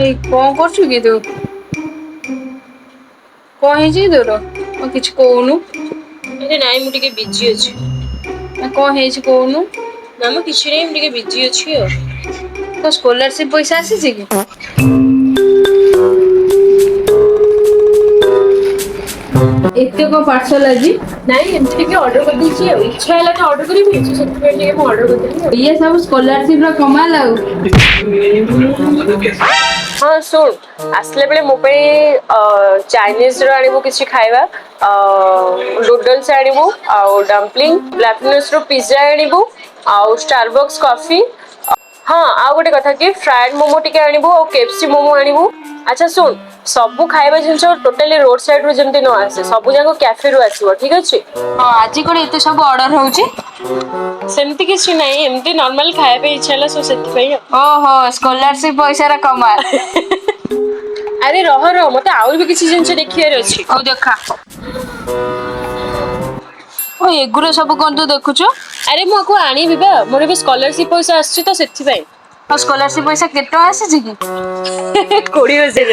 ଏଇ କଣ କରୁଛୁ କି ତୁ? କଣ ହେଇଛି କି ତୋର? କିଛି କହୁନୁ। ଆରେ ନାଇଁ ମୁଁ ଟିକେ ବିଜି ଅଛି। କଣ ହେଇଛି କହୁନୁ? ନା ମ କିଛି ନାହିଁ ମୁଁ ଟିକେ ବିଜି ଅଛି ଆଉ। ତୋ ସ୍କଲାରସିପ ପଇସା ଆସିଛି କି? ଏତେ କଣ ପାର୍ସଲ ଆଜି? ନାଇଁ ଏମିତି ଟିକେ ଅର୍ଡର କରିଦେଇଛି ଆଉ ଇଚ୍ଛା ହେଲା ତ ଅର୍ଡର କରିବି ସେଥିପାଇଁ ଟିକେ ମୁଁ ଅର୍ଡର କରିଦେଲି ଆଉ। ଇଏ ସବୁ ସ୍କଲାରସିପ ର କମାଲ ଆଉ। ହଁ ଶୁଣ ଆସିଲା ବେଳେ ମୋ ପାଇଁ ଚାଇନିଜ ର ଆଣିବୁ କିଛି ଖାଇବା। ନୁଡଲ୍ସ ଆଣିବୁ ଆଉ ଡମ୍ପଲିଂ ବ୍ଲାକନସ୍ ର ପିଜ୍ଜା ଆଣିବୁ। ଆଉ ଷ୍ଟାରବକ୍ସ କଫି। ହଁ ଆଉ ଗୋଟେ କଥା କି ଫ୍ରାଏଡ ମୋମୋ ଟିକେ ଆଣିବୁ ଆଉ କେପସି ମୋମୋ ଆଣିବୁ। ଆଚ୍ଛା ଶୁଣ ସବୁ ଖାଇବା ଜିନିଷ ଟୋଟାଲି ରୋଡ ସାଇଡ ରୁ ଯେମିତି ନ ଆସେ ସବୁ ଯାକ କ୍ୟାଫେ ରୁ ଆସିବ ଠିକ ଅଛି। ହଁ ଆଜି କଣ ଏତେ ସବୁ ଅର୍ଡର ହଉଛି? ସେମିତି କିଛି ନାହିଁ ଏମିତି ନର୍ମାଲ ଖାଇବା ପାଇଁ ଇଚ୍ଛା ହେଲା ସେଥିପାଇଁ ଆଉ। ଓହୋ ସ୍କଲାରସିପ ପଇସାର କମାଲ। ଆରେ ରହ ମତେ ଆହୁରି ବି କିଛି ଜିନିଷ ଦେଖିବାର ଅଛି। ହଉ ଦେଖା। ଓ ଏଗୁରା ସବୁ କଣ ତୁ ଦେଖୁଛୁ? ଆରେ ମୁଁ ଆକୁ ଆଣିବି ବା ମୋର ଏବେ ସ୍କଲାରସିପ ପଇସା ଆସୁଛି ତ ସେଥିପାଇଁ। ଆଉ ସ୍କଲାରସିପ ପଇସା କେତେ ଟଙ୍କା ଆସିଛି କି? 20,000।